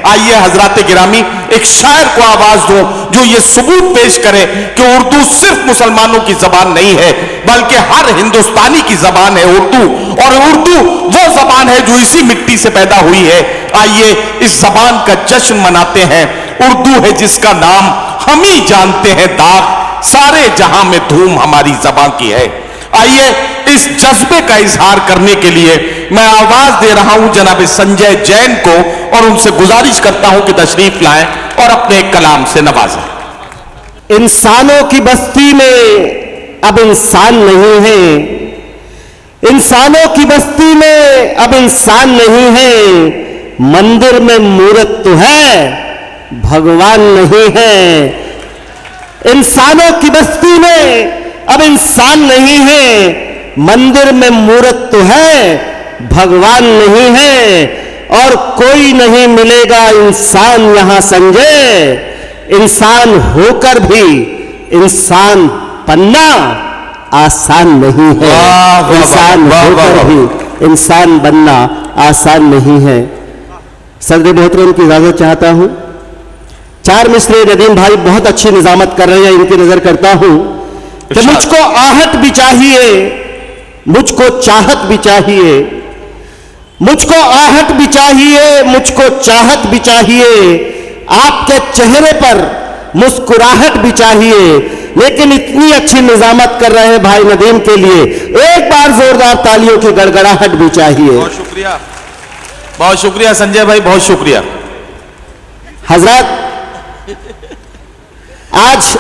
आइए हजरात गिरामी एक शायर को आवाज दो जो ये सबूत पेश करे कि उर्दू सिर्फ मुसलमानों की जबान नहीं है बल्कि हर हिंदुस्तानी की जबान है उर्दू, और उर्दू वो जबान है जो इसी मिट्टी से पैदा हुई है। आइए इस जबान का जश्न मनाते हैं। उर्दू है जिसका नाम हम ही जानते हैं दाग, सारे जहां में धूम हमारी जबान की है। आइए इस जज्बे का इजहार करने के लिए मैं आवाज दे रहा हूं जनाब संजय जैन को और उनसे गुजारिश करता हूं कि तशरीफ लाएं और अपने कलाम से नवाजें। इंसानों की बस्ती में अब इंसान नहीं है, इंसानों की बस्ती में अब इंसान नहीं है, मंदिर में मूरत तो है भगवान नहीं है। इंसानों की बस्ती में अब इंसान नहीं है, मंदिर में मूरत तो है भगवान नहीं है, और कोई नहीं मिलेगा इंसान यहां संजय, इंसान होकर भी इंसान बनना आसान नहीं है। इंसान होकर भी इंसान बनना आसान नहीं है। सदर मोहतरम की इजाजत चाहता हूं। चार मिसरे नदीम भाई बहुत अच्छी निजामत कर रहे हैं, इनकी नजर करता हूं कि मुझको आहट भी चाहिए, मुझको चाहत भी चाहिए, मुझको आहट भी चाहिए, मुझको चाहत भी चाहिए, आपके चेहरे पर मुस्कुराहट भी चाहिए। लेकिन इतनी अच्छी निजामत कर रहे हैं भाई नदीम के लिए एक बार जोरदार तालियों की गड़गड़ाहट भी चाहिए। बहुत शुक्रिया संजय भाई, बहुत शुक्रिया। हजरत, आज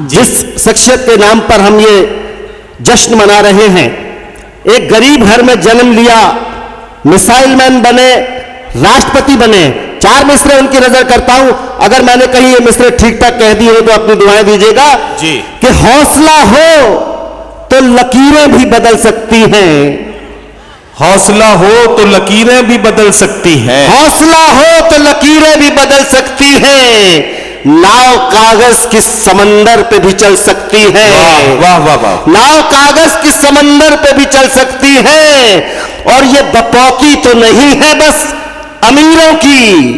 जिस शख्सियत के नाम पर हम ये जश्न मना रहे हैं, एक गरीब घर में जन्म लिया, मिसाइल मैन बने, राष्ट्रपति बने। चार मिसरे उनकी नजर करता हूं, अगर मैंने कहीं ये मिसरे ठीक ठाक कह दी हो तो अपनी दुआएं दीजिएगा जी। कि हौसला हो तो लकीरें भी बदल सकती हैं, हौसला हो तो लकीरें भी बदल सकती हैं, हौसला हो तो लकीरें भी बदल सकती हैं, नाव कागज की समंदर पे भी चल सकती है। वाह वाह वाह। नाव कागज की समंदर पे भी चल सकती है, और ये बपौती तो नहीं है बस अमीरों की,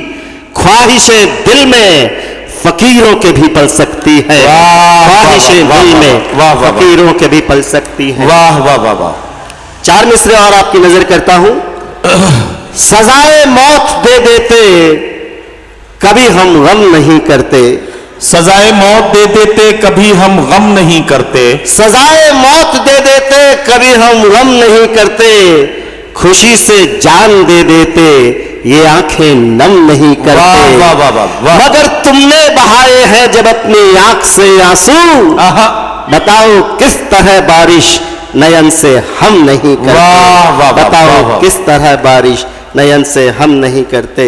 ख्वाहिशें दिल में फकीरों के भी पल सकती है। ख्वाहिशें दिल में फकीरों के भी पल सकती है। वाह वाह वाह वाह। चार मिसरे और आपकी नजर करता हूं। सजाए मौत दे देते कभी हम गम नहीं करते, सजाए मौत दे देते कभी हम गम नहीं करते, सजाए मौत दे देते कभी हम गम नहीं करते, खुशी से जान दे देते ये आंखें नम नहीं करते। वाह वाह वाह वाह। मगर तुमने बहाए हैं जब अपनी आंख से आंसू, बताओ किस तरह बारिश नयन से हम नहीं करते। वाह वाह। बताओ किस तरह बारिश नयन से हम नहीं करते।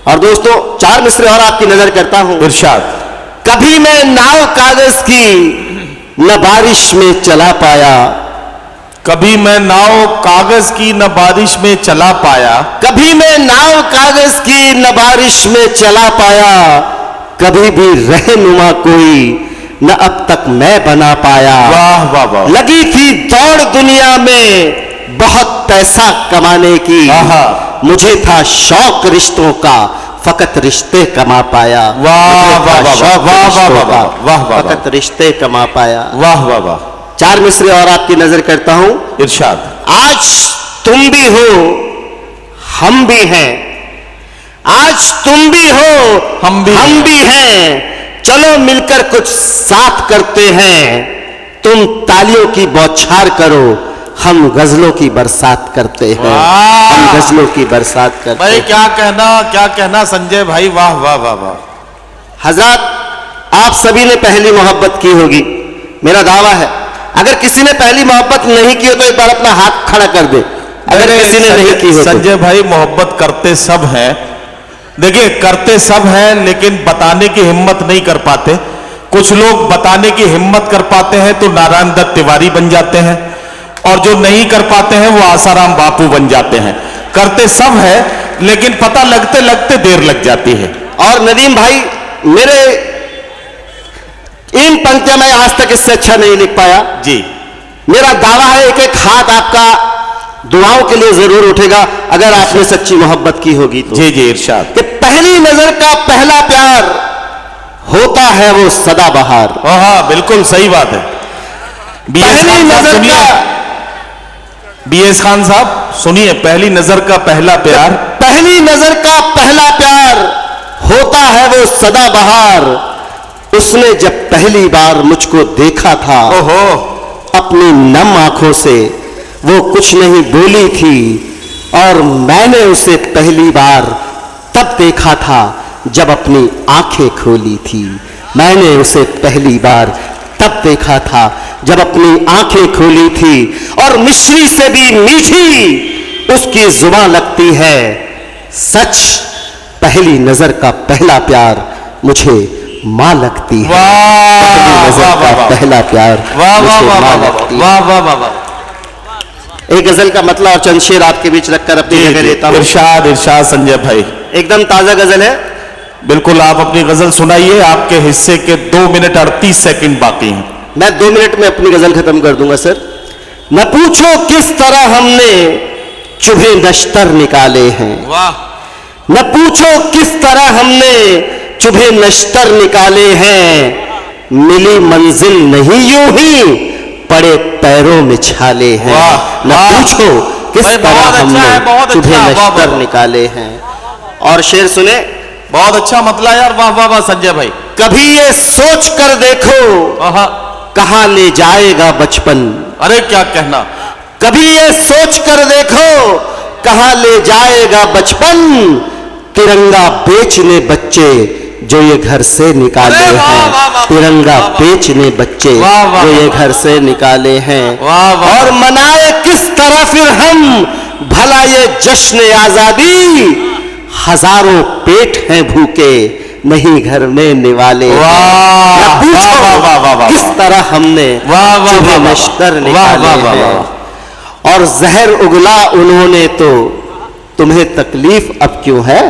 और दोस्तों चार मिसरे और आपकी नजर करता हूं। इरशाद। कभी मैं नाव कागज की न बारिश में चला पाया, कभी मैं नाव कागज की न बारिश में चला पाया, कभी मैं नाव कागज की न बारिश में चला पाया, कभी भी रहनुमा कोई न अब तक मैं बना पाया। वाह वाह वाह। लगी थी दौड़ दुनिया में बहुत पैसा कमाने की, मुझे था शौक रिश्तों का फकत रिश्ते कमा पाया। वाह वाह वाह वाह वाह, फकत रिश्ते कमा पाया। वाह वाह वाह। चार मिसरे और आपकी नजर करता हूं। इरशाद। आज तुम भी हो हम भी हैं, आज तुम भी हो हम भी हैं, चलो मिलकर कुछ साथ करते हैं, तुम तालियों की बौछार करो हम गजलों की बरसात करते हैं, हम गजलों की बरसात करते भाई हैं। क्या कहना संजय भाई, वाह वाह वाह वाह। हजरत आप सभी ने पहली मोहब्बत की होगी, मेरा दावा है अगर किसी ने पहली मोहब्बत नहीं की हो तो एक बार अपना हाथ खड़ा कर दे, अगर किसी ने नहीं की हो। संजय भाई मोहब्बत करते सब हैं, देखिए करते सब हैं लेकिन बताने की हिम्मत नहीं कर पाते। कुछ लोग बताने की हिम्मत कर पाते हैं तो नारायण दत्त तिवारी बन जाते हैं, और जो नहीं कर पाते हैं वो आसाराम बापू बन जाते हैं। करते सब है लेकिन पता लगते लगते देर लग जाती है। और नदीम भाई मेरे इन पंक्तियां मैं आज तक इससे अच्छा नहीं लिख पाया जी। मेरा दावा है एक एक हाथ आपका दुआओं के लिए जरूर उठेगा अगर आपने सच्ची मोहब्बत की होगी तो। जी जी इरशाद। कि पहली पहली नजर का पहला प्यार होता है वो सदाबहार। हाँ बिल्कुल सही बात है। पहली नजर का BS खान साहब सुनिए, पहली नजर का पहला प्यार, पहली नजर का पहला प्यार होता है वो सदाबहार। उसने जब पहली बार मुझको देखा था, ओहो, अपनी नम आंखों से वो कुछ नहीं बोली थी, और मैंने उसे पहली बार तब देखा था जब अपनी आंखें खोली थी। मैंने उसे पहली बार तब देखा था जब अपनी आंखें खोली थी, और मिश्री से भी मीठी उसकी जुबान लगती है। सच, पहली नजर का पहला प्यार मुझे मां लगती है। पहली नजर का पहला प्यार मुझे मां लगती है। वाह वाह वाह वाह। एक गजल का मतलब और चंद शेर आपके बीच रखकर अपनी जगह लेता हूं। इरशाद इरशाद संजय भाई, एकदम ताजा गजल है। बिल्कुल आप अपनी गजल सुनाइए, आपके हिस्से के 2 मिनट 38 सेकंड बाकी हैं। मैं 2 मिनट में अपनी गजल खत्म कर दूंगा सर। न पूछो किस तरह हमने चुभे नश्तर निकाले हैं। वाह। न पूछो किस तरह हमने चुभे नश्तर निकाले हैं। मिली मंजिल नहीं यूं ही पड़े पैरों में छाले हैं। वाह, न वाह। पूछो किस भाई, तरह बहुत अच्छा हमने है, बहुत चुभे अच्छा, वाह, नश्तर वाह। निकाले हैं। और शेर सुने, बहुत अच्छा मतलब यार, वाह वाह वाह संजय भाई। कभी ये सोच कर देखो आहा, कहां ले जाएगा बचपन। अरे क्या कहना। कभी ये सोच कर देखो कहां ले जाएगा बचपन। तिरंगा बेचने बच्चे जो ये घर से निकाले अरे वाह, हैं। वाह, वाह, तिरंगा वाह, वाह। बेचने बच्चे वाह, वाह, जो ये वाह। घर से निकाले हैं। वाह, वाह। और मनाए किस तरह फिर हम भला ये जश्न आजादी। हजारों पेट हैं भूखे नहीं घर में निवाले हैं। वाह, न पूछो वाह, वाह, वाह, वाह, वाह। किस तरह हमने वाह, वाह, चुभे वाह, वाह, नश्तर वाह, निकाले वाह, वाह, हैं। और जहर उगला उन्होंने तो तुम्हें तकलीफ अब क्यों है।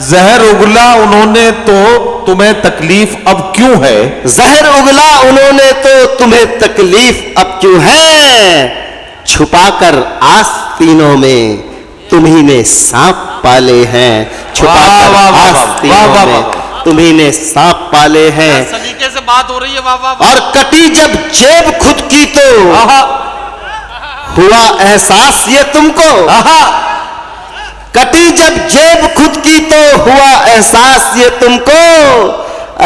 जहर उगला उन्होंने तो तुम्हें तकलीफ अब क्यों है। जहर उगला उन्होंने तो तुम्हें तकलीफ अब क्यों है। छुपाकर आस्तीनों में तुम्ही ने सांप पाले हैं। छुपाकर वाह, वाह, वाह, वाह, आस्तीनों वाह, वाह, में वाह। तुम्ही ने सांप पाले हैं। सलीके से बात हो रही है, वाह वाह वाह। और कटी जब जेब खुद की तो आहा, हुआ एहसास ये तुमको। आहा, कटी जब जेब खुद की तो हुआ एहसास ये तुमको।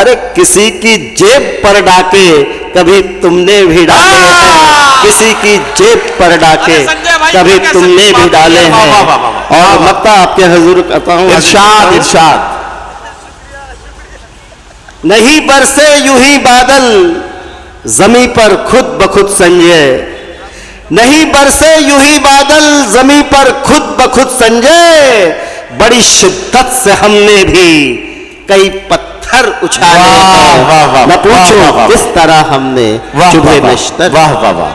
अरे किसी की जेब पर डाके कभी तुमने भी डाले हैं। किसी की जेब पर डाके अरे संजय भाई, कभी क्या तुमने सच्ची भी बात डाले है। वाह, हैं। वाह, वाह, वाह, वाह, और वाह। मक्ता आपके हुजूर कहता हूँ, इरशाद इरशाद। नहीं बरसे यूं ही बादल जमी पर खुद बखुद संजय। नहीं बरसे यूं ही बादल जमी पर खुद बखुद संजय। बड़ी शिद्दत से हमने भी कई पत्थर उछाले वाह, हैं। वाह, वाह, न वाह, पूछो वाह, वाह, किस तरह हमने वाह चुभे वाह, नश्तर। वाह वाह वाह।